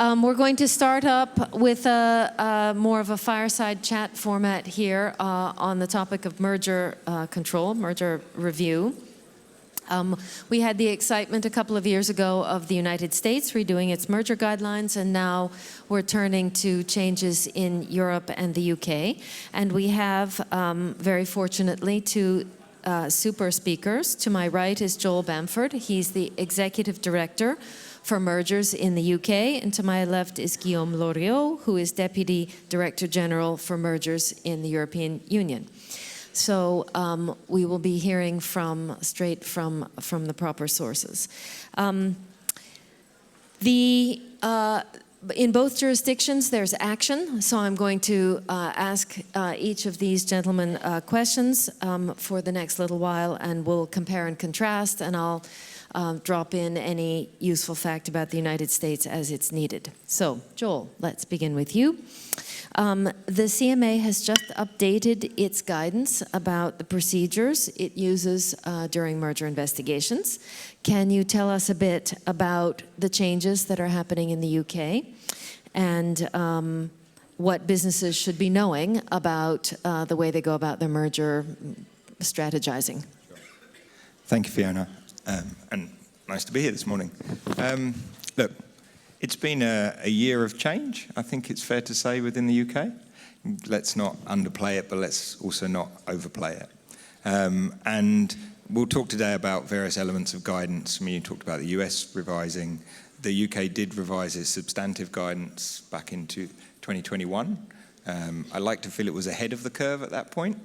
We're going to start up with a more of a fireside chat format here on the topic of merger control, merger review. We had the excitement a couple of years ago of the United States redoing its merger guidelines, and now we're turning to changes in Europe and the UK. And we have, very fortunately, two super speakers. To my right is Joel Bamford. He's the Executive Director for Mergers in the UK. And to my left is Guillaume Loriot, who is Deputy Director General for Mergers in the European Union. So we will be hearing straight from the proper sources. In both jurisdictions, there's action, so I'm going to ask each of these gentlemen questions for the next little while, and we'll compare and contrast, and I'll drop in any useful fact about the United States as it's needed. So, Joel, let's begin with you. The CMA has just updated its guidance about the procedures it uses during merger investigations. Can you tell us a bit about the changes that are happening in the UK and what businesses should be knowing about the way they go about their merger strategizing? Thank you, Fiona, and nice to be here this morning. Look, it's been a year of change, I think it's fair to say, within the UK. Let's not underplay it, but let's also not overplay it. And we'll talk today about various elements of guidance. I mean, you talked about the US revising. The UK did revise its substantive guidance back into 2021. I like to feel it was ahead of the curve at that point.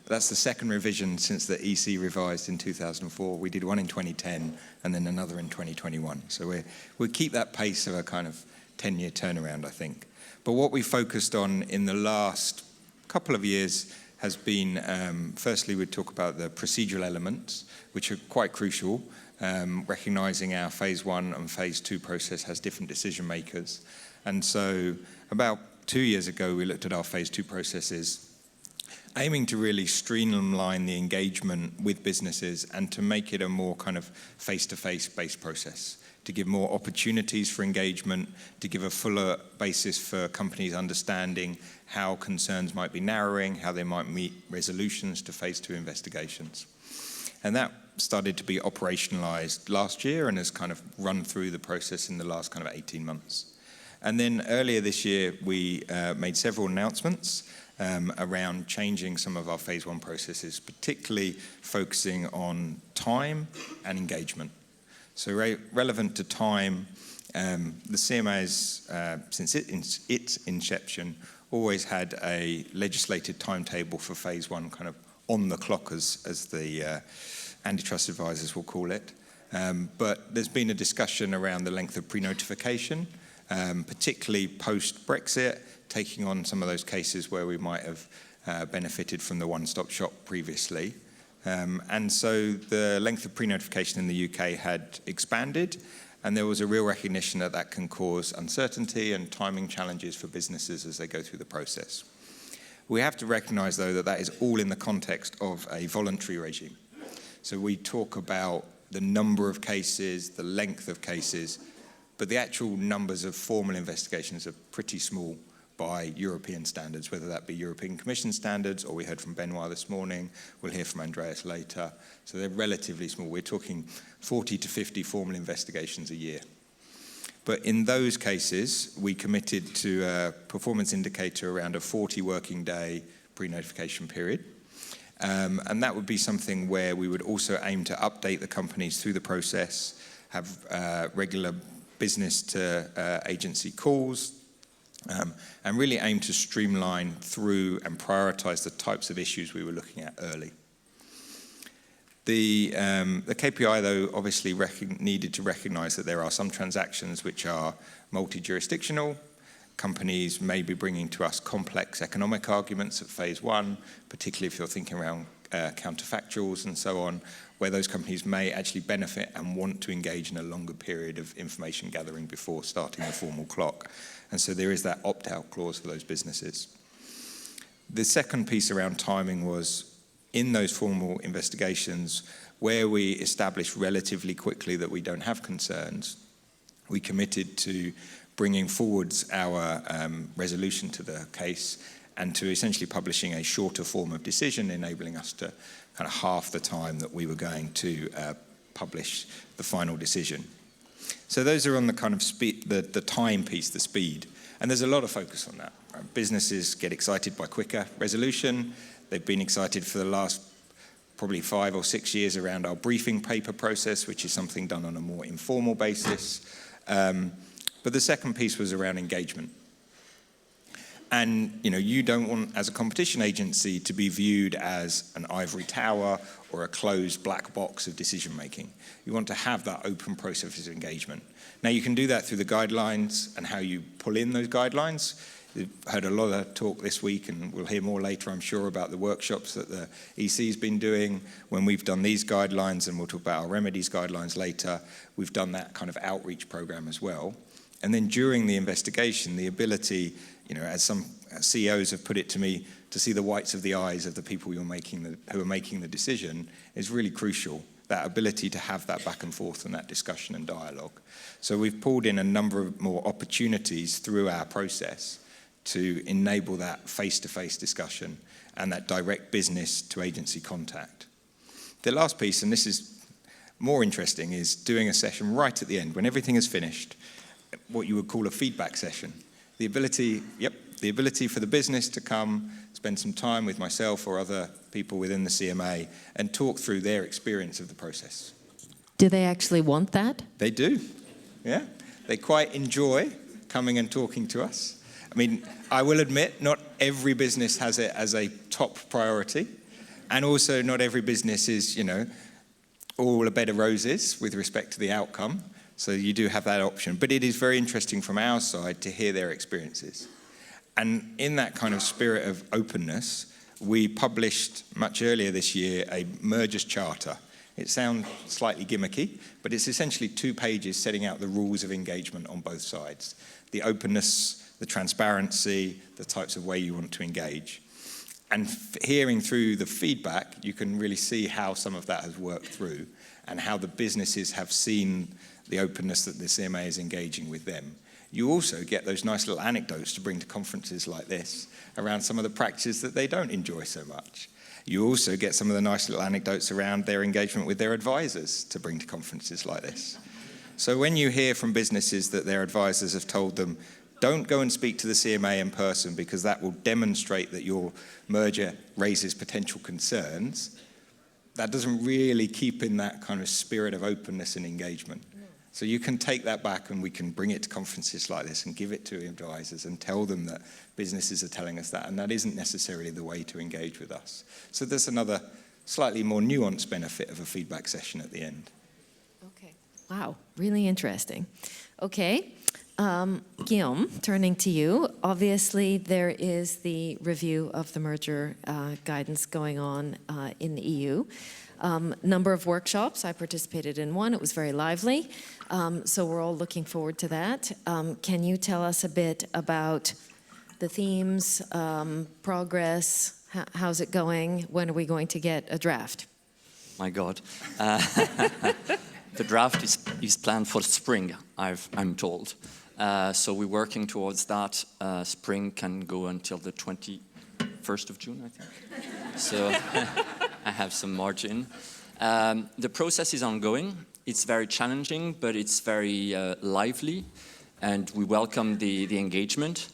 That's the second revision since the EC revised in 2004. We did one in 2010 and then another in 2021. So we'll keep that pace of a kind of 10-year turnaround, I think. But what we focused on in the last couple of years has been, firstly, we'd talk about the procedural elements, which are quite crucial, recognizing our phase 1 and phase 2 process has different decision makers. And so about 2 years ago, we looked at our phase 2 processes, aiming to really streamline the engagement with businesses and to make it a more kind of face-to-face based process, to give more opportunities for engagement, to give a fuller basis for companies understanding how concerns might be narrowing, how they might meet resolutions to phase 2 investigations. And that started to be operationalized last year and has kind of run through the process in the last kind of 18 months. And then earlier this year, we made several announcements around changing some of our phase 1 processes, particularly focusing on time and engagement. So relevant to time, the CMA has, since its inception, always had a legislated timetable for phase 1, kind of on the clock, as the antitrust advisors will call it. But there's been a discussion around the length of pre-notification, particularly post-Brexit, taking on some of those cases where we might have benefited from the one-stop shop previously. And so the length of pre-notification in the UK had expanded, and there was a real recognition that that can cause uncertainty and timing challenges for businesses as they go through the process. We have to recognize, though, that that is all in the context of a voluntary regime. So we talk about the number of cases, the length of cases, but the actual numbers of formal investigations are pretty small by European standards, whether that be European Commission standards, or we heard from Benoit this morning, we'll hear from Andreas later. So they're relatively small. We're talking 40 to 50 formal investigations a year. But in those cases, we committed to a performance indicator around a 40 working day pre-notification period. And that would be something where we would also aim to update the companies through the process, have regular business to agency calls, and really aim to streamline through and prioritize the types of issues we were looking at early. The KPI, though, obviously needed to recognize that there are some transactions which are multi-jurisdictional. Companies may be bringing to us complex economic arguments at phase 1, particularly if you're thinking around counterfactuals and so on, where those companies may actually benefit and want to engage in a longer period of information gathering before starting the formal clock. And so there is that opt-out clause for those businesses. The second piece around timing was, in those formal investigations, where we established relatively quickly that we don't have concerns, we committed to bringing forwards our resolution to the case and to essentially publishing a shorter form of decision, enabling us to kind of half the time that we were going to publish the final decision. So those are on the kind of speed, the time piece, the speed. And there's a lot of focus on that. Right? Businesses get excited by quicker resolution. They've been excited for the last probably 5 or 6 years around our briefing paper process, which is something done on a more informal basis. But the second piece was around engagement. And you don't want, as a competition agency, to be viewed as an ivory tower or a closed black box of decision making. You want to have that open process of engagement. Now you can do that through the guidelines and how you pull in those guidelines. We've heard a lot of talk this week, and we'll hear more later, I'm sure, about the workshops that the EC's been doing. When we've done these guidelines, and we'll talk about our Remedies guidelines later, we've done that kind of outreach program as well. And then during the investigation, the ability, as some CEOs have put it to me, to see the whites of the eyes of the people who are making the decision is really crucial. That ability to have that back and forth and that discussion and dialogue. So we've pulled in a number of more opportunities through our process to enable that face-to-face discussion and that direct business to agency contact. The last piece, and this is more interesting, is doing a session right at the end when everything is finished, what you would call a feedback session. The ability for the business to come, spend some time with myself or other people within the CMA and talk through their experience of the process. Do they actually want that? They do, yeah. They quite enjoy coming and talking to us. I mean, I will admit, not every business has it as a top priority, and also not every business is, all a bed of roses with respect to the outcome. So you do have that option. But it is very interesting from our side to hear their experiences. And in that kind of spirit of openness, we published much earlier this year a mergers charter. It sounds slightly gimmicky, but it's essentially 2 pages setting out the rules of engagement on both sides. The openness, the transparency, the types of way you want to engage. And hearing through the feedback, you can really see how some of that has worked through and how the businesses have seen the openness that the CMA is engaging with them. You also get those nice little anecdotes to bring to conferences like this around some of the practices that they don't enjoy so much. You also get some of the nice little anecdotes around their engagement with their advisors to bring to conferences like this. So when you hear from businesses that their advisors have told them, don't go and speak to the CMA in person because that will demonstrate that your merger raises potential concerns, that doesn't really keep in that kind of spirit of openness and engagement. So you can take that back and we can bring it to conferences like this and give it to advisors and tell them that businesses are telling us that, and that isn't necessarily the way to engage with us. So there's another slightly more nuanced benefit of a feedback session at the end. Okay. Wow, really interesting. Okay, Guillaume, turning to you. Obviously, there is the review of the merger guidance going on in the EU. Number of workshops, I participated in one, it was very lively, so we're all looking forward to that. Can you tell us a bit about the themes, progress, how's it going, when are we going to get a draft? My God. The draft is planned for spring, I'm told. So we're working towards that. Spring can go until the 21st of June, I think. So I have some margin. The process is ongoing. It's very challenging, but it's very lively, and we welcome the engagement.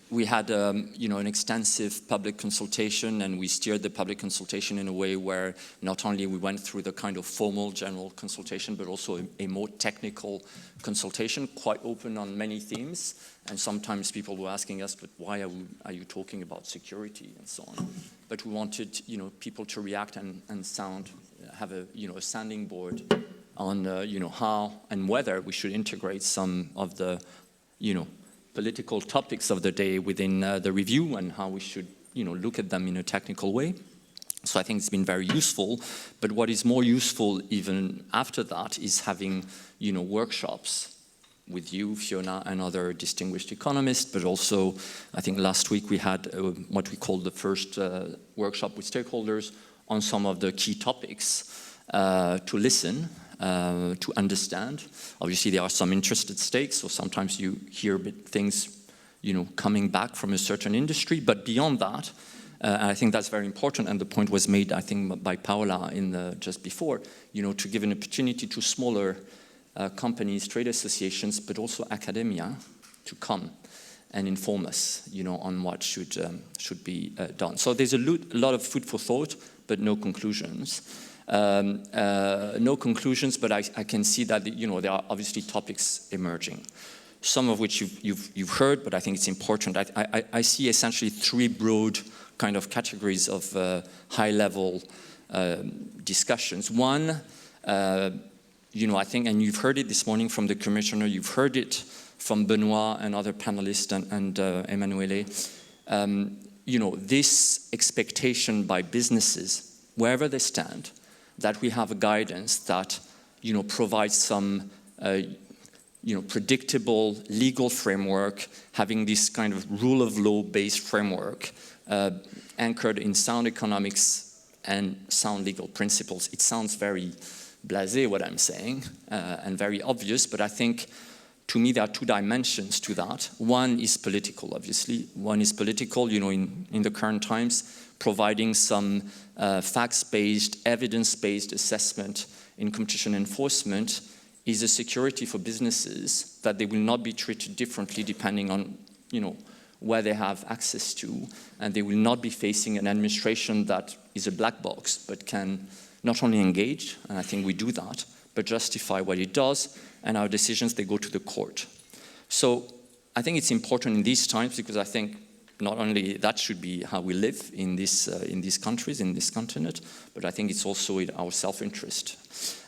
We had an extensive public consultation, and we steered the public consultation in a way where not only we went through the kind of formal general consultation, but also a more technical consultation, quite open on many themes. And sometimes people were asking us, but why are you talking about security and so on? But we wanted people to react and have a sounding board on how and whether we should integrate some of the political topics of the day within the review and how we should look at them in a technical way. So I think it's been very useful. But what is more useful even after that is having workshops with you, Fiona, and other distinguished economists, but also I think last week we had what we called the first workshop with stakeholders on some of the key topics to listen to understand. Obviously, there are some interested stakes, so sometimes you hear a bit things, coming back from a certain industry. But beyond that, and I think that's very important, and the point was made, I think, by Paola just before, to give an opportunity to smaller companies, trade associations, but also academia to come and inform us, on what should be done. So there's a lot of food for thought, but no conclusions. No conclusions, but I can see that there are obviously topics emerging. Some of which you've heard, but I think it's important. I see essentially three broad kind of categories of high-level discussions. One, I think, and you've heard it this morning from the Commissioner, you've heard it from Benoit and other panelists and Emanuele, this expectation by businesses, wherever they stand, that we have a guidance that, provides some, predictable legal framework, having this kind of rule of law-based framework anchored in sound economics and sound legal principles. It sounds very blasé what I'm saying and very obvious, but I think to me there are two dimensions to that. One is political, obviously. One is political, in the current times, providing some facts-based, evidence-based assessment in competition enforcement is a security for businesses that they will not be treated differently depending on, where they have access to, and they will not be facing an administration that is a black box, but can not only engage, and I think we do that, but justify what it does, and our decisions, they go to the court. So I think it's important in these times because I think not only that should be how we live in these countries, in this continent, but I think it's also in our self-interest.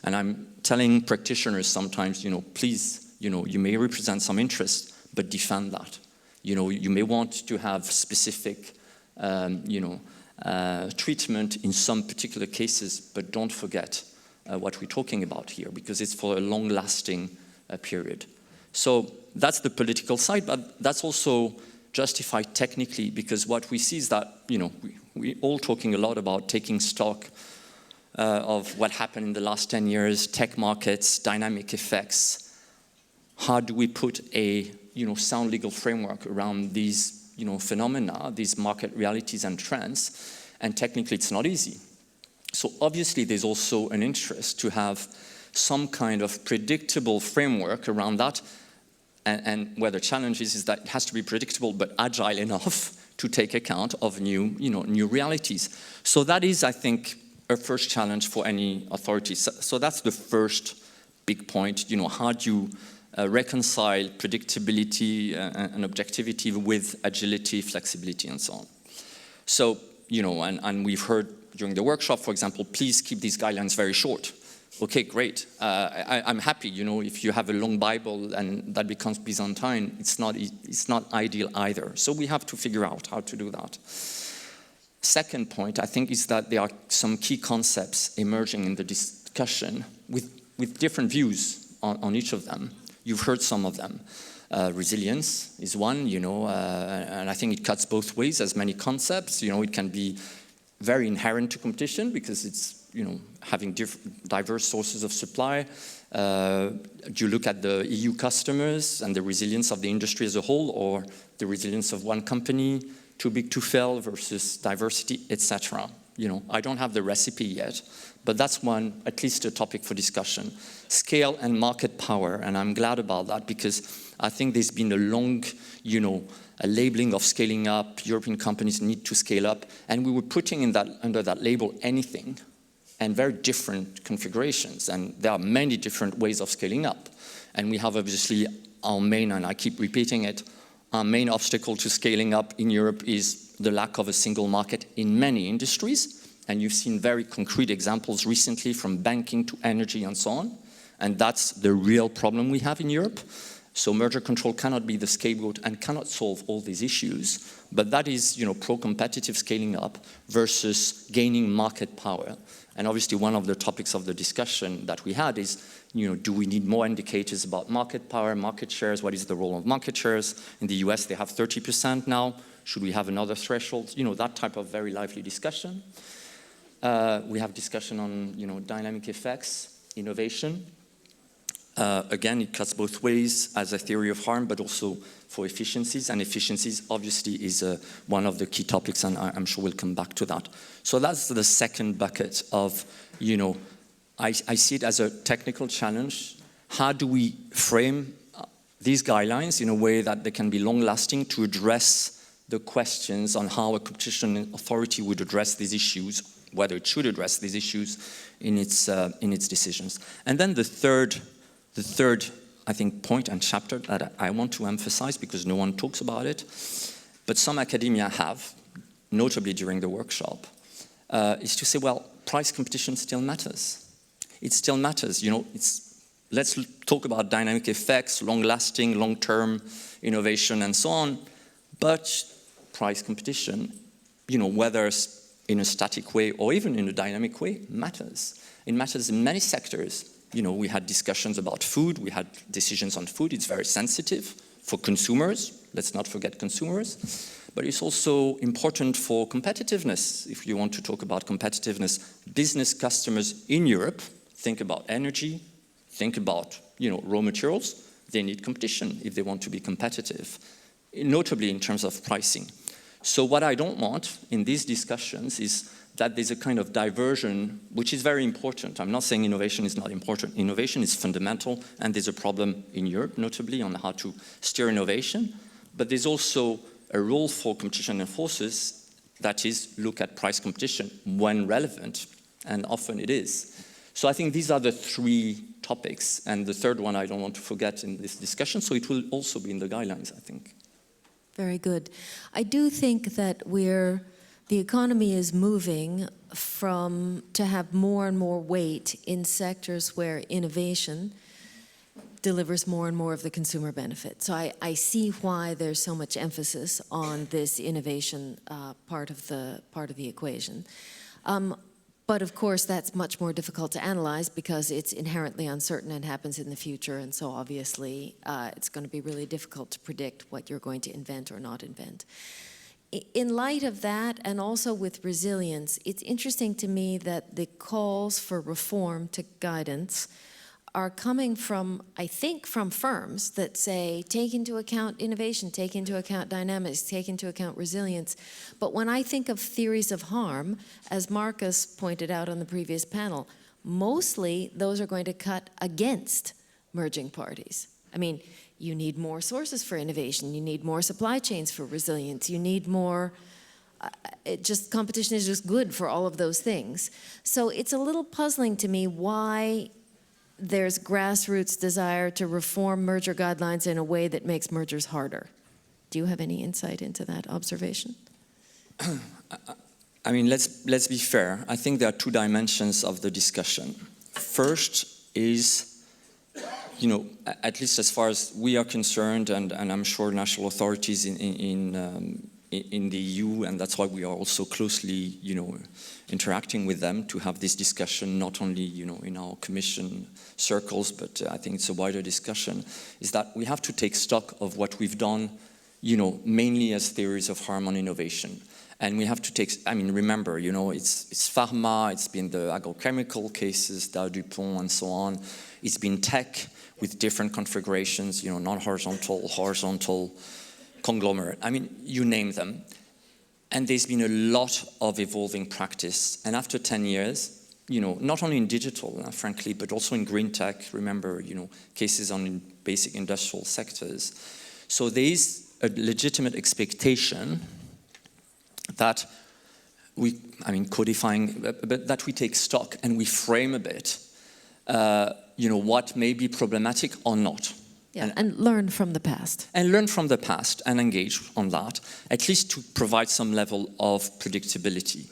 And I'm telling practitioners sometimes, please, you may represent some interest, but defend that. You may want to have specific, treatment in some particular cases, but don't forget what we're talking about here, because it's for a long-lasting period. So that's the political side, but that's also justified technically, because what we see is that, we're all talking a lot about taking stock of what happened in the last 10 years, tech markets, dynamic effects. How do we put a sound legal framework around these phenomena, these market realities and trends? And technically it's not easy. So obviously there's also an interest to have some kind of predictable framework around that, and where the challenge is that it has to be predictable but agile enough to take account of new realities. So that is, I think, a first challenge for any authority. So that's the first big point. How do you reconcile predictability and objectivity with agility, flexibility, and so on. So, and we've heard during the workshop, for example, please keep these guidelines very short. Okay, great. I'm happy, if you have a long Bible and that becomes Byzantine, it's not ideal either. So we have to figure out how to do that. Second point, I think, is that there are some key concepts emerging in the discussion with different views on each of them. You've heard some of them. Resilience is one, and I think it cuts both ways, as many concepts. It can be very inherent to competition because it's, having diverse sources of supply. Do you look at the EU customers and the resilience of the industry as a whole, or the resilience of one company, too big to fail versus diversity, etc.? I don't have the recipe yet, but that's one, at least a topic for discussion. Scale and market power, and I'm glad about that because I think there's been a long, a labeling of scaling up. European companies need to scale up, and we were putting under that label anything, and very different configurations, and there are many different ways of scaling up. And we have obviously our main, and I keep repeating it, our main obstacle to scaling up in Europe is the lack of a single market in many industries. And you've seen very concrete examples recently from banking to energy and so on. And that's the real problem we have in Europe. So merger control cannot be the scapegoat and cannot solve all these issues. But that is, pro-competitive scaling up versus gaining market power. And obviously one of the topics of the discussion that we had is, do we need more indicators about market power, market shares? What is the role of market shares? In the US, they have 30% now. Should we have another threshold? That type of very lively discussion. We have discussion on, dynamic effects. innovation. Again, it cuts both ways as a theory of harm, but also for efficiencies. And efficiencies, obviously, is one of the key topics, and I'm sure we'll come back to that. So that's the second bucket of, I see it as a technical challenge. How do we frame these guidelines in a way that they can be long-lasting to address the questions on how a competition authority would address these issues, whether it should address these issues in its decisions. And then the third, I think, point and chapter that I want to emphasize, because no one talks about it, but some academia have, notably during the workshop, is to say, well, price competition still matters. It still matters. Let's talk about dynamic effects, long-lasting, long-term innovation, and so on. But price competition, whether in a static way or even in a dynamic way, matters. It matters in many sectors. We had discussions about food. We had decisions on food. It's very sensitive for consumers. Let's not forget consumers. But it's also important for competitiveness. If you want to talk about competitiveness, business customers in Europe think about energy, think about raw materials. They need competition if they want to be competitive, notably in terms of pricing. So what I don't want in these discussions is that there's a kind of diversion, which is very important. I'm not saying innovation is not important. Innovation is fundamental, and there's a problem in Europe, notably, on how to steer innovation. But there's also a role for competition enforcers that is look at price competition when relevant, and often it is. So I think these are the three topics, and the third one I don't want to forget in this discussion, so it will also be in the guidelines, I think. Very good. I do think that the economy is moving to have more and more weight in sectors where innovation delivers more and more of the consumer benefit. So I see why there's so much emphasis on this innovation part of the equation. But of course, that's much more difficult to analyze because it's inherently uncertain and happens in the future. And so obviously, it's going to be really difficult to predict what you're going to invent or not invent. In light of that, and also with resilience, it's interesting to me that the calls for reform to guidance are coming from, I think, from firms that say, take into account innovation, take into account dynamics, take into account resilience. But when I think of theories of harm, as Marcus pointed out on the previous panel, mostly those are going to cut against merging parties. I mean, you need more sources for innovation, you need more supply chains for resilience, you need more, competition is just good for all of those things. So it's a little puzzling to me why there's grassroots desire to reform merger guidelines in a way that makes mergers harder. Do you have any insight into that observation? I mean, let's be fair. I think there are two dimensions of the discussion. First is, at least as far as we are concerned, and I'm sure national authorities in the EU, and that's why we are also closely, interacting with them to have this discussion, not only, in our commission circles, but I think it's a wider discussion, is that we have to take stock of what we've done, mainly as theories of harm on innovation. And we have to take, remember, it's pharma, it's been the agrochemical cases, Dow DuPont, and so on. It's been tech with different configurations, non-horizontal, horizontal, conglomerate. You name them. And there's been a lot of evolving practice. And after 10 years, not only in digital, frankly, but also in green tech, remember, cases on basic industrial sectors. So there is a legitimate expectation that codifying, but that we take stock and we frame a bit, what may be problematic or not. Yeah, and learn from the past. And learn from the past and engage on that, at least to provide some level of predictability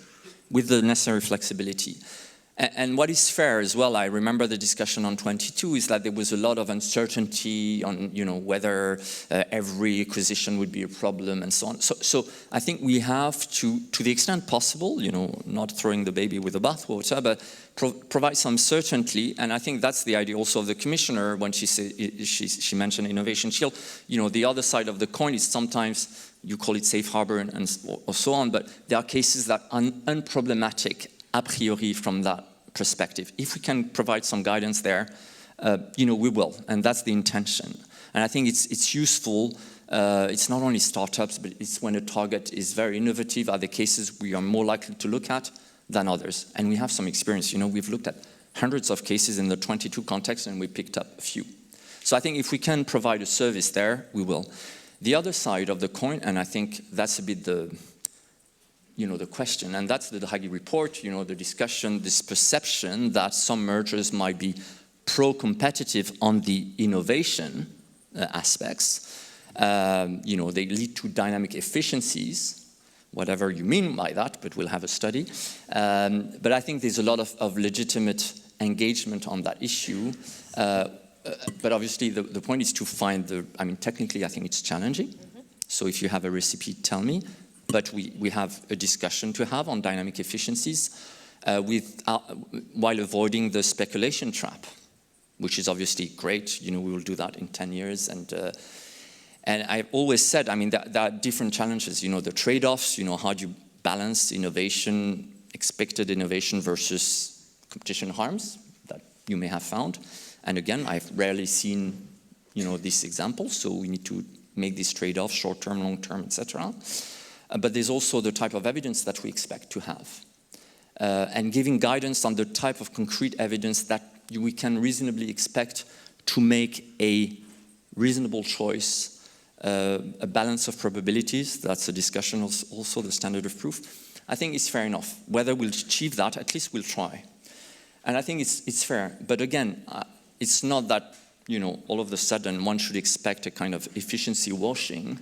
with the necessary flexibility. And what is fair as well, I remember the discussion on 22, is that there was a lot of uncertainty on, whether every acquisition would be a problem and so on. So I think we have to the extent possible, not throwing the baby with the bathwater, but provide some certainty. And I think that's the idea also of the commissioner when she mentioned innovation shield. The other side of the coin is sometimes you call it safe harbor or so on, but there are cases that are unproblematic a priori from that perspective. If we can provide some guidance there, we will, and that's the intention. And I think it's useful. It's not only startups, but it's when a target is very innovative, are the cases we are more likely to look at than others. And we have some experience. We've looked at hundreds of cases in the 22 contexts, and we picked up a few. So I think if we can provide a service there, we will. The other side of the coin, and I think that's a bit the question, and that's the Draghi report, the discussion, this perception that some mergers might be pro-competitive on the innovation aspects. They lead to dynamic efficiencies, whatever you mean by that, but we'll have a study. But I think there's a lot of legitimate engagement on that issue. But obviously the point is to find technically I think it's challenging. Mm-hmm. So if you have a recipe, tell me. But we have a discussion to have on dynamic efficiencies while avoiding the speculation trap, which is obviously great. We will do that in 10 years. And I've always said, there are different challenges. The trade-offs, how do you balance innovation, expected innovation versus competition harms that you may have found. And again, I've rarely seen, this example. So we need to make these trade-offs, short-term, long-term, etc. But there's also the type of evidence that we expect to have. And giving guidance on the type of concrete evidence that we can reasonably expect to make a reasonable choice, a balance of probabilities, that's a discussion also, the standard of proof, I think is fair enough. Whether we'll achieve that, at least we'll try. And I think it's fair. But again, it's not that, all of a sudden one should expect a kind of efficiency washing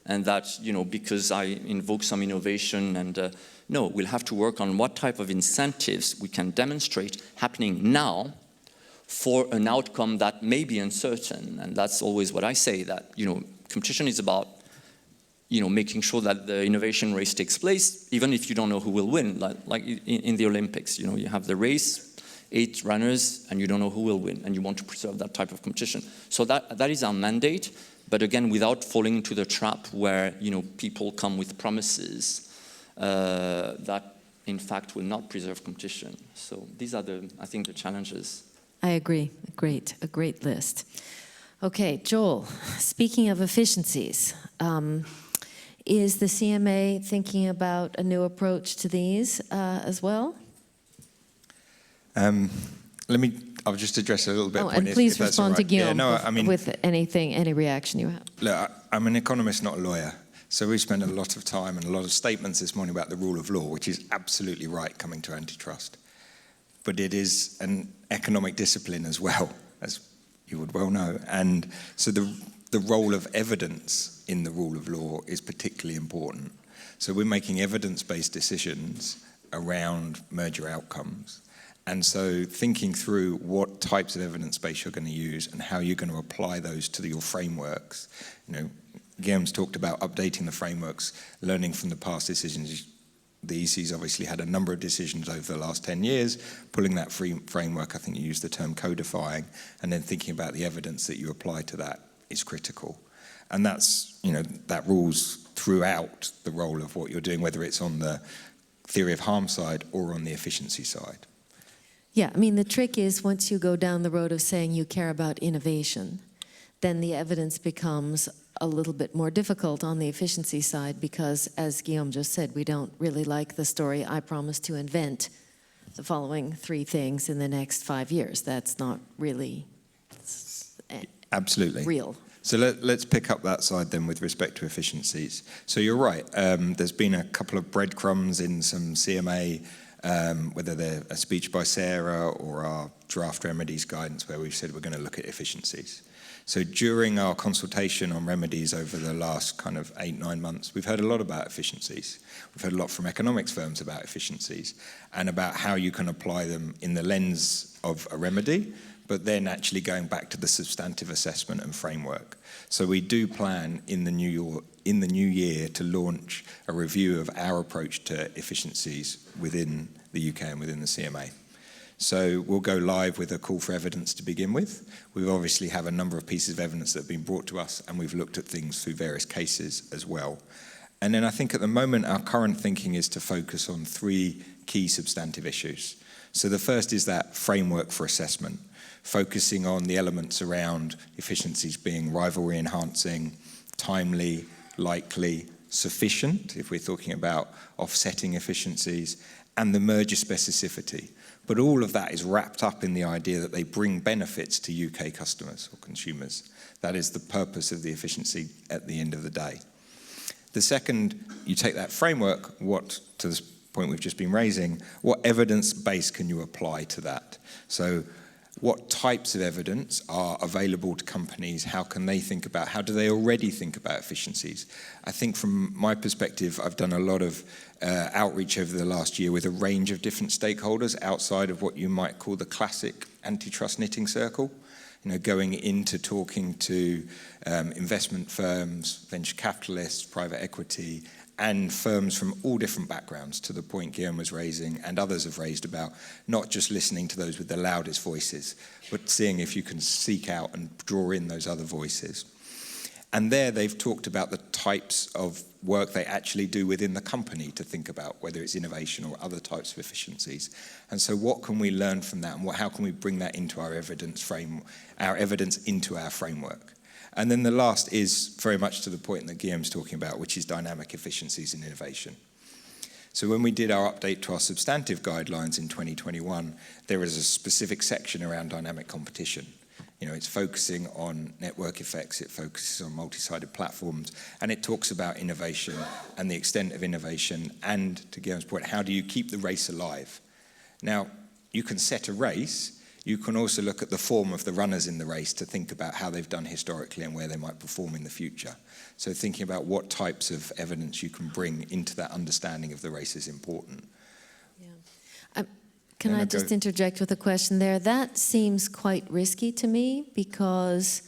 and that, because I invoke some innovation and no, we'll have to work on what type of incentives we can demonstrate happening now for an outcome that may be uncertain. And that's always what I say, that, competition is about, making sure that the innovation race takes place, even if you don't know who will win. Like in the Olympics, you have the race, 8 runners, and you don't know who will win, and you want to preserve that type of competition. So that is our mandate, but again, without falling into the trap where, people come with promises that, in fact, will not preserve competition. So these are I think, the challenges. I agree. A great list. Okay, Joel, speaking of efficiencies, is the CMA thinking about a new approach to these as well? I'll just address a little bit. And please respond to Guillaume with anything, any reaction you have. Look, I'm an economist, not a lawyer. So we've spent a lot of time and a lot of statements this morning about the rule of law, which is absolutely right coming to antitrust. But it is an economic discipline as well, as you would well know. And so the role of evidence in the rule of law is particularly important. So we're making evidence-based decisions around merger outcomes. And so thinking through what types of evidence base you're going to use and how you're going to apply those to your frameworks. Guillaume's talked about updating the frameworks, learning from the past decisions. The EC's obviously had a number of decisions over the last 10 years. Pulling that framework, I think you used the term codifying, and then thinking about the evidence that you apply to that is critical. And that's, that rules throughout the role of what you're doing, whether it's on the theory of harm side or on the efficiency side. Yeah, the trick is once you go down the road of saying you care about innovation, then the evidence becomes a little bit more difficult on the efficiency side because, as Guillaume just said, we don't really like the story, I promise to invent the following 3 things in the next 5 years. That's not really absolutely real. So let's pick up that side then with respect to efficiencies. So you're right, there's been a couple of breadcrumbs in some CMA, whether they're a speech by Sarah or our draft remedies guidance where we've said we're going to look at efficiencies. So during our consultation on remedies over the last kind of 8-9 months, we've heard a lot about efficiencies. We've heard a lot from economics firms about efficiencies and about how you can apply them in the lens of a remedy, but then actually going back to the substantive assessment and framework. So we do plan in the new year to launch a review of our approach to efficiencies within the UK and within the CMA. So we'll go live with a call for evidence to begin with. We obviously have a number of pieces of evidence that have been brought to us, and we've looked at things through various cases as well. And then I think at the moment our current thinking is to focus on 3 key substantive issues. So the first is that framework for assessment, focusing on the elements around efficiencies being rivalry enhancing, timely, likely, sufficient, if we're talking about offsetting efficiencies, and the merger specificity. But all of that is wrapped up in the idea that they bring benefits to UK customers or consumers. That is the purpose of the efficiency at the end of the day. The second, you take that framework, what, to this point we've just been raising, what evidence base can you apply to that? So what types of evidence are available to companies? How can they think about, how do they already think about efficiencies? I think from my perspective, I've done a lot of outreach over the last year with a range of different stakeholders outside of what you might call the classic antitrust knitting circle. You know, going into talking to investment firms, venture capitalists, private equity, and firms from all different backgrounds, to the point Guillaume was raising and others have raised about not just listening to those with the loudest voices, but seeing if you can seek out and draw in those other voices. And there they've talked about the types of work they actually do within the company to think about whether it's innovation or other types of efficiencies. And so what can we learn from that, and how can we bring that into our evidence into our framework? And then the last is very much to the point that Guillaume's talking about, which is dynamic efficiencies in innovation. So when we did our update to our substantive guidelines in 2021, there is a specific section around dynamic competition. You know, it's focusing on network effects, it focuses on multi-sided platforms, and it talks about innovation and the extent of innovation, and to Guillaume's point, how do you keep the race alive? Now, you can set a race. You can also look at the form of the runners in the race to think about how they've done historically and where they might perform in the future. So thinking about what types of evidence you can bring into that understanding of the race is important. Yeah. Can I just interject with a question there? That seems quite risky to me, because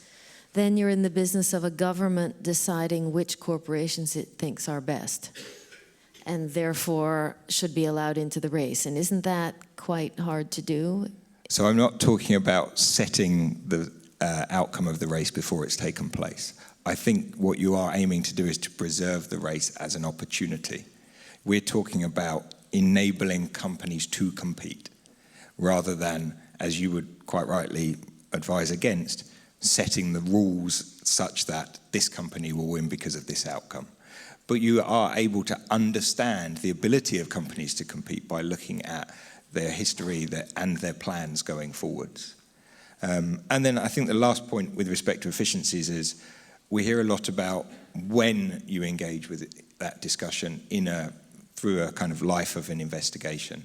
then you're in the business of a government deciding which corporations it thinks are best and therefore should be allowed into the race. And isn't that quite hard to do? So I'm not talking about setting the outcome of the race before it's taken place. I think what you are aiming to do is to preserve the race as an opportunity. We're talking about enabling companies to compete, rather than, as you would quite rightly advise against, setting the rules such that this company will win because of this outcome. But you are able to understand the ability of companies to compete by looking at their history and their plans going forwards. And then I think the last point with respect to efficiencies is we hear a lot about when you engage with that discussion through a kind of life of an investigation.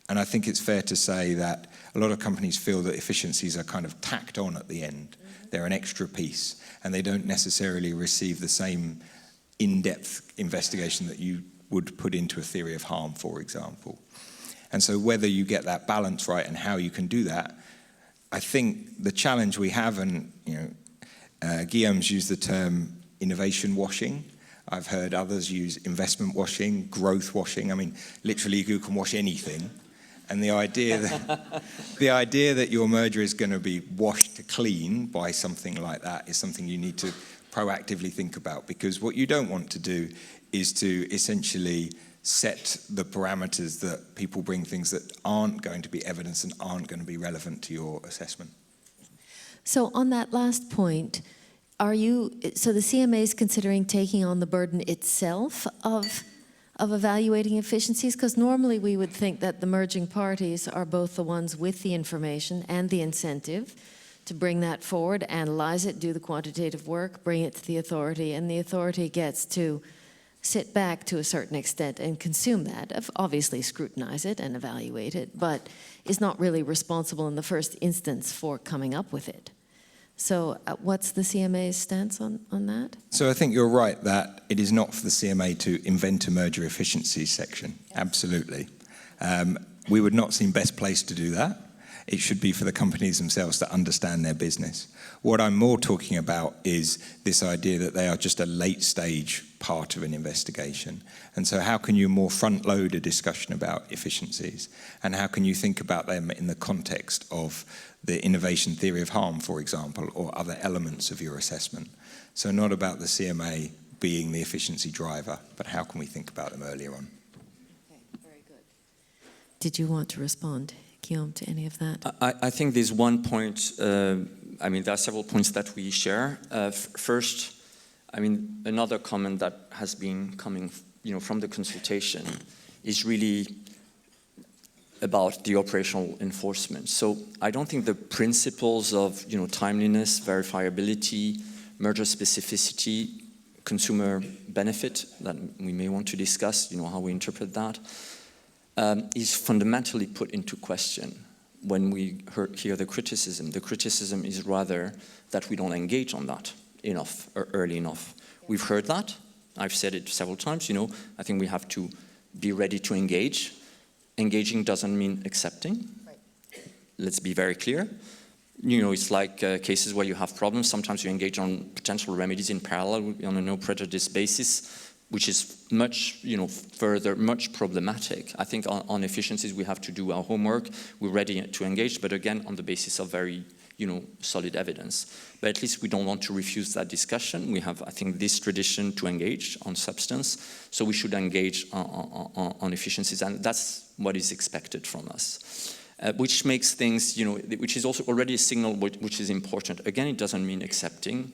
And I think it's fair to say that a lot of companies feel that efficiencies are kind of tacked on at the end. They're an extra piece, and they don't necessarily receive the same in-depth investigation that you would put into a theory of harm, for example. And so whether you get that balance right and how you can do that, I think the challenge we have, and Guillaume's used the term innovation washing. I've heard others use investment washing, growth washing. I mean, literally you can wash anything. And the idea that your merger is going to be washed clean by something like that is something you need to proactively think about, because what you don't want to do is to essentially set the parameters that people bring things that aren't going to be evidence and aren't going to be relevant to your assessment. So on that last point, so the CMA is considering taking on the burden itself of evaluating efficiencies? Because normally we would think that the merging parties are both the ones with the information and the incentive to bring that forward, analyze it, do the quantitative work, bring it to the authority, and the authority gets to sit back to a certain extent and consume that, obviously scrutinize it and evaluate it, but is not really responsible in the first instance for coming up with it. So what's the CMA's stance on that? So I think you're right that it is not for the CMA to invent a merger efficiency section. Absolutely. We would not seem best placed to do that. It should be for the companies themselves to understand their business. What I'm more talking about is this idea that they are just a late stage part of an investigation. And so how can you more front load a discussion about efficiencies? And how can you think about them in the context of the innovation theory of harm, for example, or other elements of your assessment? So not about the CMA being the efficiency driver, but how can we think about them earlier on? Okay, very good. Did you want to respond, Guillaume, to any of that? I think there's one point, I mean, there are several points that we share. First, I mean, another comment that has been coming, from the consultation is really about the operational enforcement. So I don't think the principles of, timeliness, verifiability, merger specificity, consumer benefit that we may want to discuss, how we interpret that, is fundamentally put into question when we hear the criticism. The criticism is rather that we don't engage on that enough or early enough. We've heard that. I've said it several times. I think we have to be ready to engage. Engaging doesn't mean accepting. Right. Let's be very clear. It's like cases where you have problems. Sometimes you engage on potential remedies in parallel on a no prejudice basis, which is much, further, much problematic. I think on efficiencies we have to do our homework. We're ready to engage, but again, on the basis of very, solid evidence. But at least we don't want to refuse that discussion. We have, I think, this tradition to engage on substance, so we should engage on efficiencies, and that's what is expected from us. Which makes things, which is also already a signal which is important. Again, it doesn't mean accepting,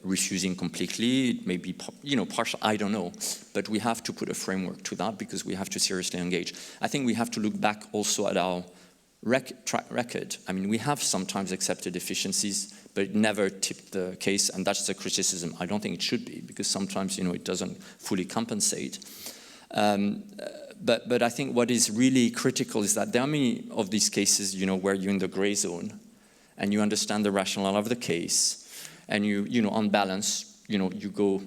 refusing completely. It may be, partial, I don't know. But we have to put a framework to that because we have to seriously engage. I think we have to look back also at our track record. I mean, we have sometimes accepted efficiencies, but it never tipped the case, and that's the criticism. I don't think it should be, because sometimes, it doesn't fully compensate. But I think what is really critical is that there are many of these cases, where you're in the gray zone and you understand the rationale of the case, and you on balance, you go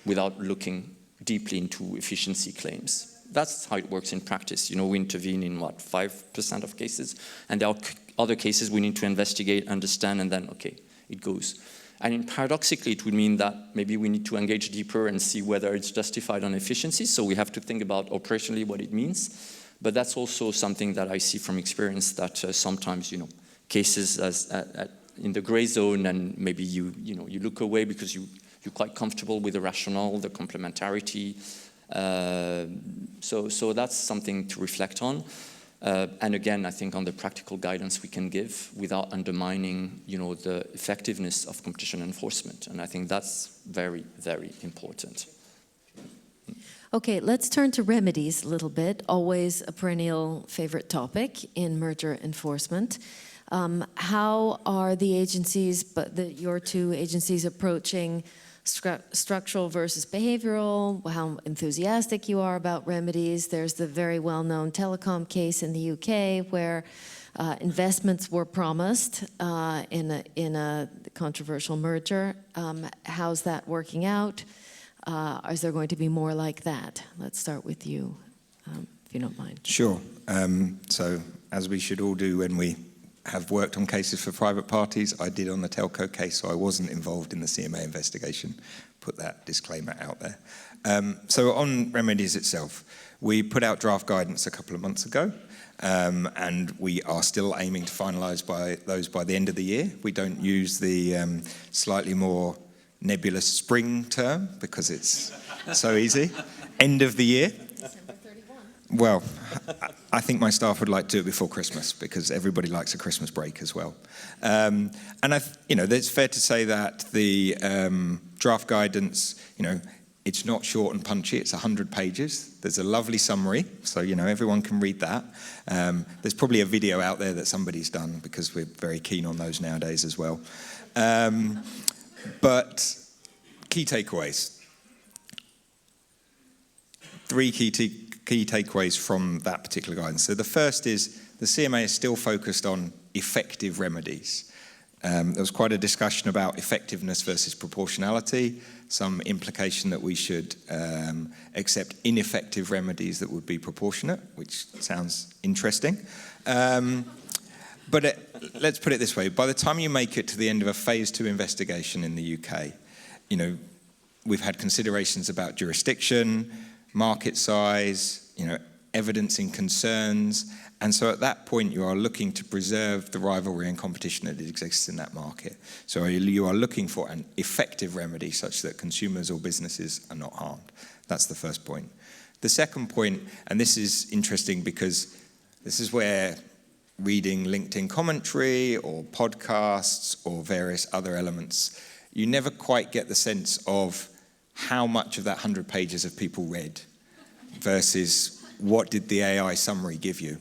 without looking deeply into efficiency claims. That's how it works in practice. We intervene in 5% of cases, and there are other cases we need to investigate, understand, and then, okay, it goes. And paradoxically, it would mean that maybe we need to engage deeper and see whether it's justified on efficiency. So we have to think about operationally what it means. But that's also something that I see from experience, that sometimes, cases in the gray zone, and maybe you look away because you're quite comfortable with the rationale, the complementarity. So that's something to reflect on. And again, I think on the practical guidance we can give without undermining, the effectiveness of competition enforcement. And I think that's very, very important. Okay, let's turn to remedies a little bit. Always a perennial favorite topic in merger enforcement. How are the agencies, your two agencies, approaching structural versus behavioral, how enthusiastic you are about remedies? There's the very well-known telecom case in the UK where investments were promised in a controversial merger. How's that working out? Is there going to be more like that? Let's start with you, if you don't mind. Sure. So, as we should all do when we have worked on cases for private parties, I did on the telco case, so I wasn't involved in the CMA investigation. Put that disclaimer out there. So on remedies itself, we put out draft guidance a couple of months ago, and we are still aiming to finalise those by the end of the year. We don't use the slightly more nebulous spring term because it's so easy. End of the year. December 31. Well, I think my staff would like to do it before Christmas because everybody likes a Christmas break as well. And it's fair to say that the draft guidance, it's not short and punchy. It's 100 pages. There's a lovely summary, so everyone can read that. There's probably a video out there that somebody's done because we're very keen on those nowadays as well. But key takeaways. 3 key takeaways from that particular guidance. So the first is the CMA is still focused on effective remedies. There was quite a discussion about effectiveness versus proportionality, some implication that we should accept ineffective remedies that would be proportionate, which sounds interesting. But let's put it this way. By the time you make it to the end of a phase 2 investigation in the UK, we've had considerations about jurisdiction, market size, evidencing concerns. And so at that point, you are looking to preserve the rivalry and competition that exists in that market. So you are looking for an effective remedy such that consumers or businesses are not harmed. That's the first point. The second point, and this is interesting because This is where reading LinkedIn commentary or podcasts or various other elements, you never quite get the sense of how much of that 100 pages have people read versus what did the AI summary give you.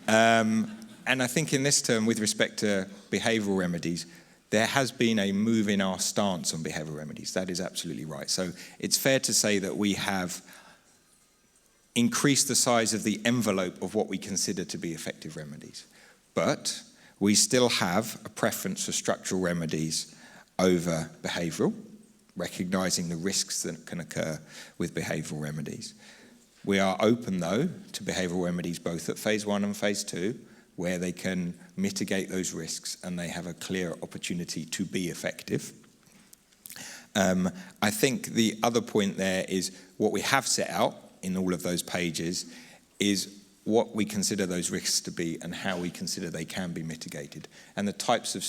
And I think in this term, with respect to behavioural remedies, there has been a move in our stance on behavioural remedies. That is absolutely right. So it's fair to say that we have increased the size of the envelope of what we consider to be effective remedies. But we still have a preference for structural remedies over behavioural, recognising the risks that can occur with behavioural remedies. We are open, though, to behavioural remedies both at phase 1 and phase 2, where they can mitigate those risks and they have a clear opportunity to be effective. I think the other point there is what we have set out in all of those pages is what we consider those risks to be and how we consider they can be mitigated, and the types of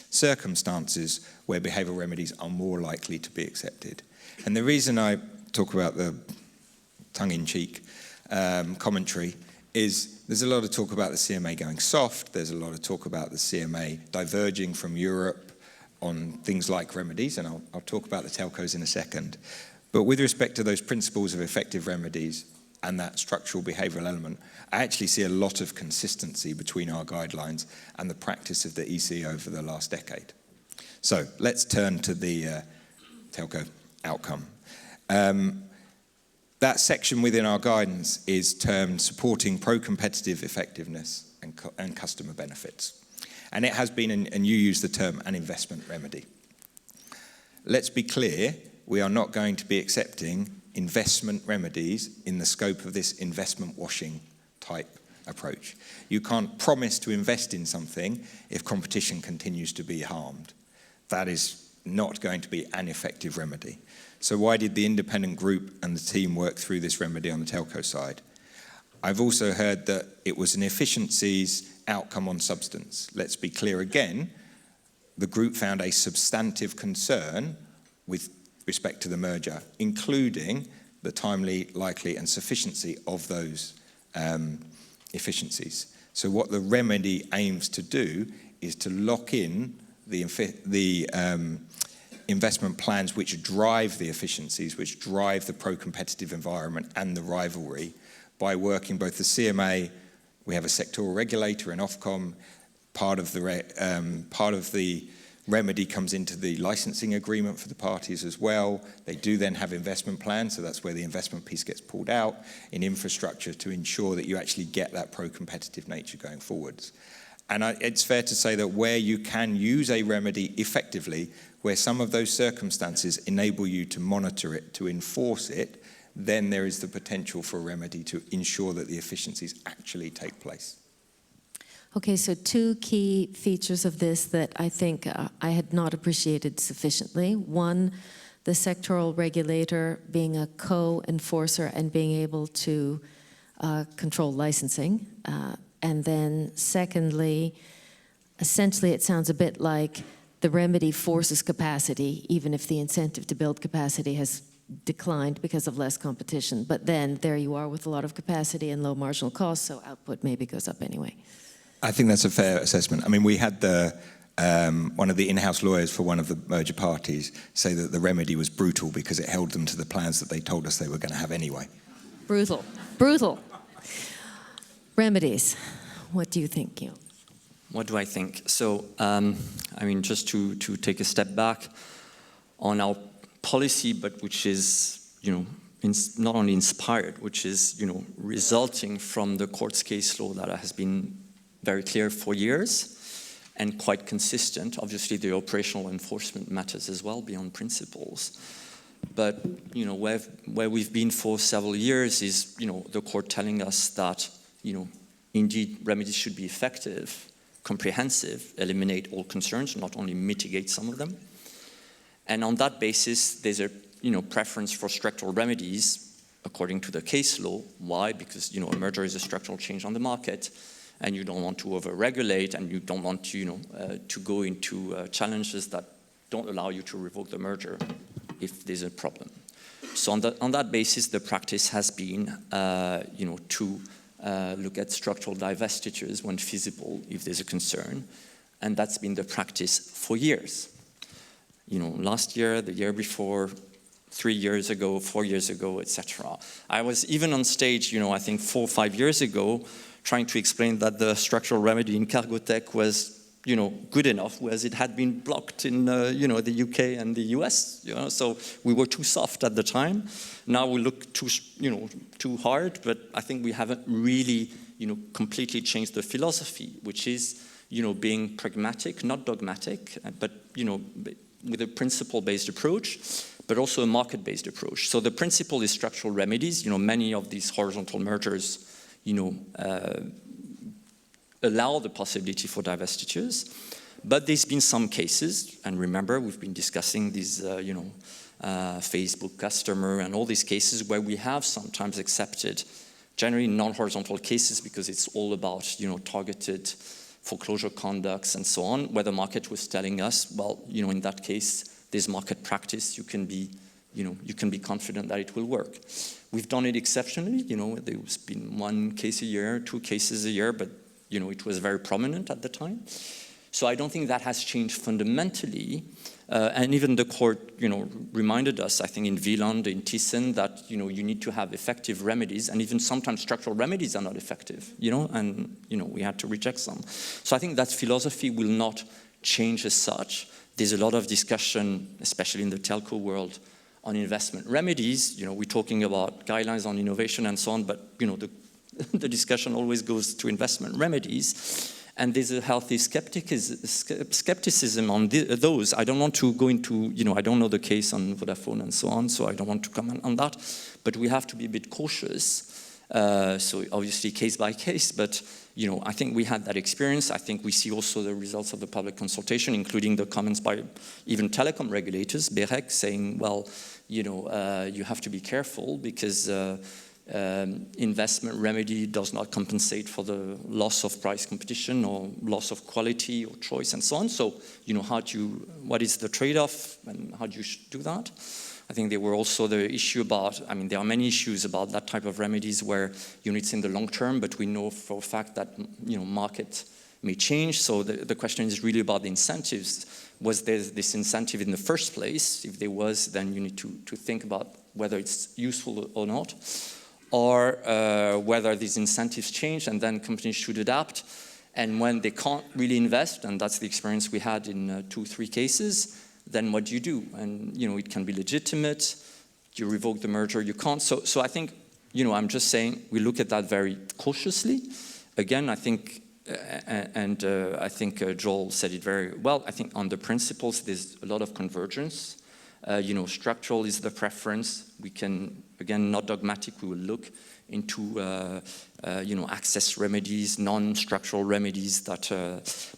circumstances where behavioural remedies are more likely to be accepted. And the reason I talk about the tongue-in-cheek commentary is there's a lot of talk about the CMA going soft, there's a lot of talk about the CMA diverging from Europe on things like remedies, and I'll talk about the telcos in a second. But with respect to those principles of effective remedies and that structural behavioural element, I actually see a lot of consistency between our guidelines and the practice of the EC over the last decade. So let's turn to the telco outcome. That section within our guidance is termed supporting pro-competitive effectiveness and customer benefits. And it has been, and you use the term, an investment remedy. Let's be clear, we are not going to be accepting investment remedies in the scope of this investment washing type approach. You can't promise to invest in something if competition continues to be harmed. That is not going to be an effective remedy. So why did the independent group and the team work through this remedy on the telco side? I've also heard that it was an efficiencies outcome on substance. Let's be clear again, the group found a substantive concern with respect to the merger, including the timely, likely and sufficiency of those efficiencies. So what the remedy aims to do is to lock in the investment plans which drive the efficiencies, which drive the pro-competitive environment and the rivalry by working both the CMA, we have a sectoral regulator in Ofcom, part of the remedy comes into the licensing agreement for the parties as well. They do then have investment plans, so that's where the investment piece gets pulled out in infrastructure to ensure that you actually get that pro-competitive nature going forwards. And it's fair to say that where you can use a remedy effectively, where some of those circumstances enable you to monitor it, to enforce it, then there is the potential for a remedy to ensure that the efficiencies actually take place. Okay, so two key features of this that I think I had not appreciated sufficiently. One, the sectoral regulator being a co-enforcer and being able to control licensing. And then secondly, essentially it sounds a bit like the remedy forces capacity, even if the incentive to build capacity has declined because of less competition. But then there you are with a lot of capacity and low marginal costs, so output maybe goes up anyway. I think that's a fair assessment. I mean, we had one of the in-house lawyers for one of the merger parties say that the remedy was brutal because it held them to the plans that they told us they were going to have anyway. Brutal. Brutal. Remedies. What do you think, Guillaume? What do I think? So, I mean, just to take a step back on our policy, but which is, not only inspired, which is, resulting from the court's case law that has been very clear for years and quite consistent. Obviously, the operational enforcement matters as well beyond principles. But, where we've been for several years is, the court telling us that, indeed, remedies should be effective, comprehensive, eliminate all concerns, not only mitigate some of them. And on that basis, there's a preference for structural remedies according to the case law. Why? Because a merger is a structural change on the market, and you don't want to over-regulate, and you don't want to go into challenges that don't allow you to revoke the merger if there's a problem. So on that basis, the practice has been to look at structural divestitures when feasible if there's a concern. And that's been the practice for years. Last year, the year before, 3 years ago, 4 years ago, etc. I was even on stage, I think 4 or 5 years ago, trying to explain that the structural remedy in Cargotec was, good enough, whereas it had been blocked in, the UK and the US. So we were too soft at the time. Now we look too hard, but I think we haven't really, completely changed the philosophy, which is, being pragmatic, not dogmatic, but, with a principle-based approach, but also a market-based approach. So the principle is structural remedies. Many of these horizontal mergers, allow the possibility for divestitures. But there's been some cases, and remember, we've been discussing these, Facebook customer and all these cases where we have sometimes accepted generally non-horizontal cases because it's all about, targeted foreclosure conducts and so on, where the market was telling us, well, in that case, there's market practice, you can be confident that it will work. We've done it exceptionally, there's been 1 case a year, 2 cases a year, but it was very prominent at the time. So I don't think that has changed fundamentally. And even the court, reminded us, I think in Wieland, in Thyssen, that, you need to have effective remedies, and even sometimes structural remedies are not effective, and, we had to reject some. So I think that philosophy will not change as such. There's a lot of discussion, especially in the telco world, on investment remedies. We're talking about guidelines on innovation and so on, but, the discussion always goes to investment remedies. And there's a healthy skepticism on those. I don't want to go into, I don't know the case on Vodafone and so on, so I don't want to comment on that. But we have to be a bit cautious. So obviously case by case, but I think we had that experience. I think we see also the results of the public consultation, including the comments by even telecom regulators, BEREC, saying, well, you have to be careful because investment remedy does not compensate for the loss of price competition or loss of quality or choice and so on. So, what is the trade-off and how do you do that? I think there were also the issue about, there are many issues about that type of remedies where it's in the long term, but we know for a fact that, market may change. So the question is really about the incentives. Was there this incentive in the first place? If there was, then you need to think about whether it's useful or not, or whether these incentives change and then companies should adapt. And when they can't really invest, and that's the experience we had in 2 or 3 cases, then what do you do? And it can be legitimate. You revoke the merger, you can't. So I think, I'm just saying we look at that very cautiously. Again, I think, I think Joel said it very well. I think on the principles, there's a lot of convergence. Structural is the preference. We can, again, not dogmatic, we will look into, access remedies, non-structural remedies that,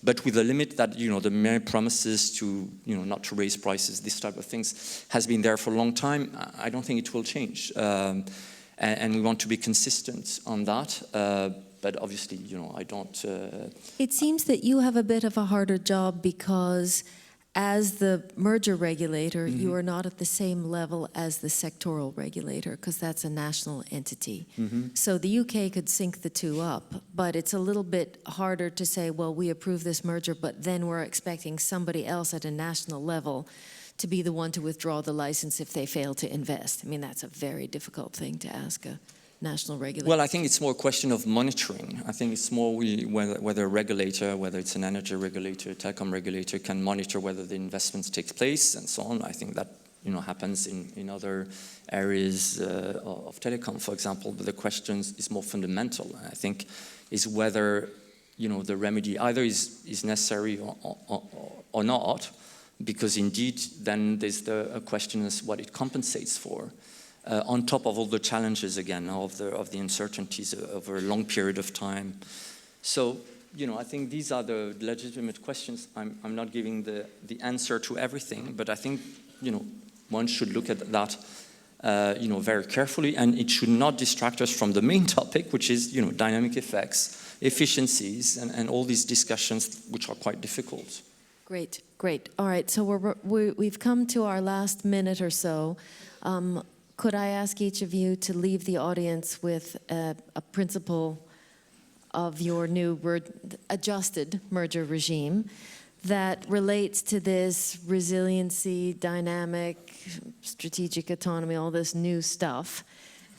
but with the limit that, the mere promises to, not to raise prices, this type of things has been there for a long time. I don't think it will change. And we want to be consistent on that. But obviously, I don't... It seems that you have a bit of a harder job because as the merger regulator, you are not at the same level as the sectoral regulator because that's a national entity. So the UK could sync the two up, but it's a little bit harder to say, well, we approve this merger, but then we're expecting somebody else at a national level to be the one to withdraw the license if they fail to invest. That's a very difficult thing to ask a national regulator. Well, I think it's more a question of monitoring. I think it's more whether a regulator, whether it's an energy regulator, telecom regulator, can monitor whether the investments take place and so on. I think that happens in other areas of telecom, for example. But the question is more fundamental. I think is whether the remedy either is necessary or not, because indeed then there's a question as what it compensates for. On top of all the challenges, again, of the uncertainties over a long period of time. So, I think these are the legitimate questions. I'm not giving the answer to everything, but I think, one should look at that, very carefully, and it should not distract us from the main topic, which is, dynamic effects, efficiencies, and all these discussions, which are quite difficult. Great. All right, so we've come to our last minute or so. Could I ask each of you to leave the audience with a principle of your new adjusted merger regime that relates to this resiliency, dynamic, strategic autonomy, all this new stuff,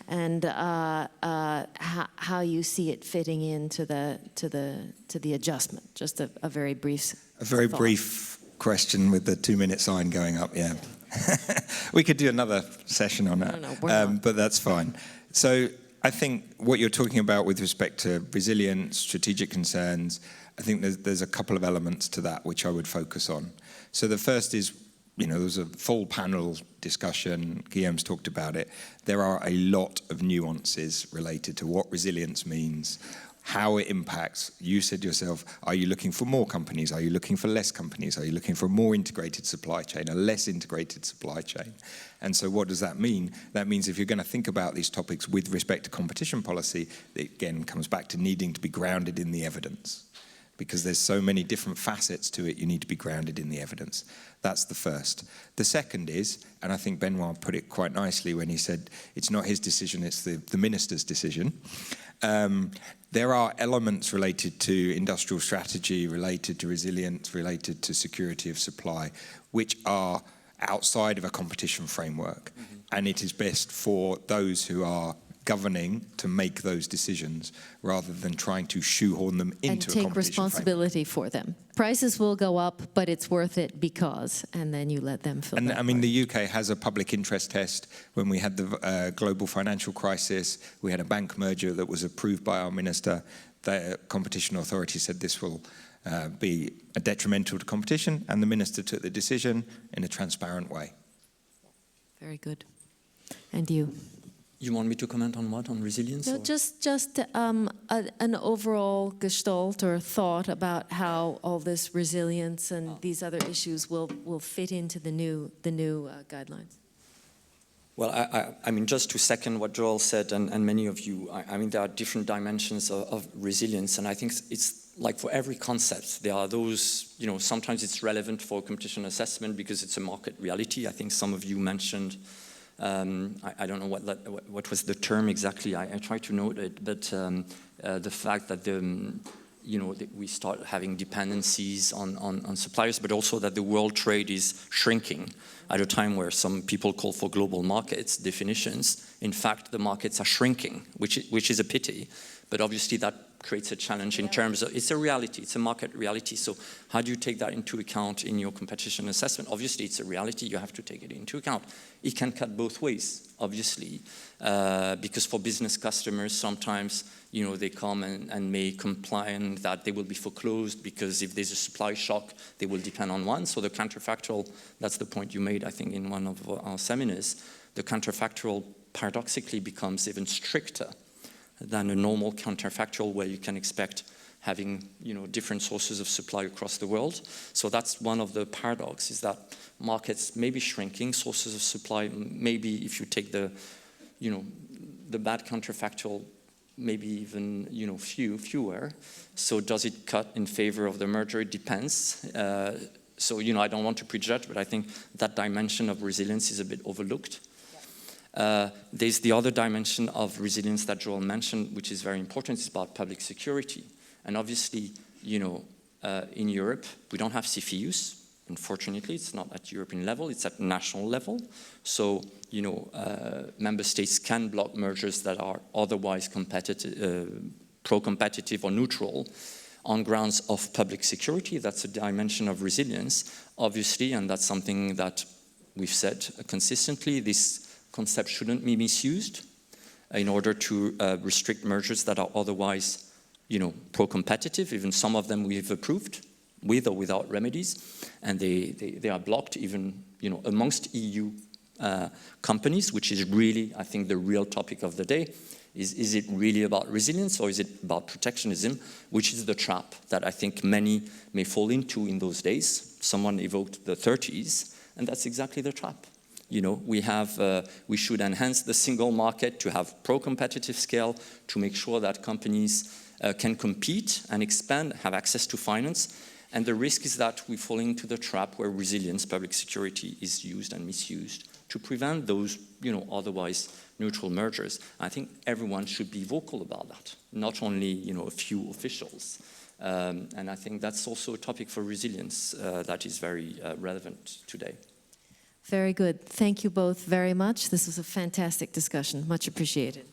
and how you see it fitting into the adjustment? Just a very brief. A very brief question with the 2-minute sign going up. Yeah, we could do another session on that. No, we're not. But that's fine. So I think what you're talking about with respect to resilience, strategic concerns, I think there's a couple of elements to that which I would focus on. So the first is, there was a full panel discussion, Guillaume's talked about it. There are a lot of nuances related to what resilience means, how it impacts. You said yourself, are you looking for more companies? Are you looking for less companies? Are you looking for a more integrated supply chain, a less integrated supply chain? And so what does that mean? That means if you're going to think about these topics with respect to competition policy, it again comes back to needing to be grounded in the evidence. Because there's so many different facets to it, you need to be grounded in the evidence. That's the first. The second is, and I think Benoit put it quite nicely when he said it's not his decision, it's the minister's decision. There are elements related to industrial strategy, related to resilience, related to security of supply, which are outside of a competition framework. Mm-hmm. And it is best for those who are governing to make those decisions rather than trying to shoehorn them into a competition framework. And take responsibility for them. Prices will go up, but it's worth it because, and then you let them fill that. And I mean, the UK has a public interest test. When we had the global financial crisis, we had a bank merger that was approved by our minister. The competition authority said this will be detrimental to competition, and the minister took the decision in a transparent way. Very good. And you? You want me to comment on what? On resilience? No, just an overall gestalt or thought about how all this resilience and these other issues will fit into the new guidelines. Well, I mean, just to second what Joel said, and many of you, I mean, there are different dimensions of resilience, and I think it's like for every concept, there are those, sometimes it's relevant for competition assessment because it's a market reality. I think some of you mentioned, I don't know what was the term exactly. I tried to note it, but the fact that we start having dependencies on suppliers, but also that the world trade is shrinking at a time where some people call for global markets definitions. In fact, the markets are shrinking, which is a pity. But obviously that creates a challenge in terms of, it's a reality, it's a market reality. So how do you take that into account in your competition assessment? Obviously it's a reality, you have to take it into account. It can cut both ways, obviously, because for business customers, sometimes, they come and may complain that they will be foreclosed because if there's a supply shock, they will depend on one. So the counterfactual, that's the point you made, I think, in one of our seminars, the counterfactual paradoxically becomes even stricter than a normal counterfactual where you can expect having different sources of supply across the world. So that's one of the paradoxes, is that markets may be shrinking, sources of supply maybe, if you take the bad counterfactual, maybe even fewer. So does it cut in favor of the merger? It depends. So I don't want to prejudge, but I think that dimension of resilience is a bit overlooked. There's the other dimension of resilience that Joel mentioned, which is very important. It's about public security. And obviously, in Europe, we don't have CFIUS. Unfortunately, it's not at European level, it's at national level. So, member states can block mergers that are otherwise pro-competitive or neutral on grounds of public security. That's a dimension of resilience, obviously, and that's something that we've said consistently. This concept shouldn't be misused in order to restrict mergers that are otherwise, pro-competitive. Even some of them we've approved, with or without remedies, and they are blocked even, amongst EU companies, which is really, I think, the real topic of the day. Is it really about resilience or is it about protectionism, which is the trap that I think many may fall into in those days. Someone evoked the 30s, and that's exactly the trap. We should enhance the single market to have pro-competitive scale, to make sure that companies can compete and expand, have access to finance, And the risk is that we fall into the trap where resilience, public security, is used and misused to prevent those, otherwise neutral mergers. I think everyone should be vocal about that, not only, a few officials. And I think that's also a topic for resilience that is very relevant today. Very good. Thank you both very much. This was a fantastic discussion. Much appreciated.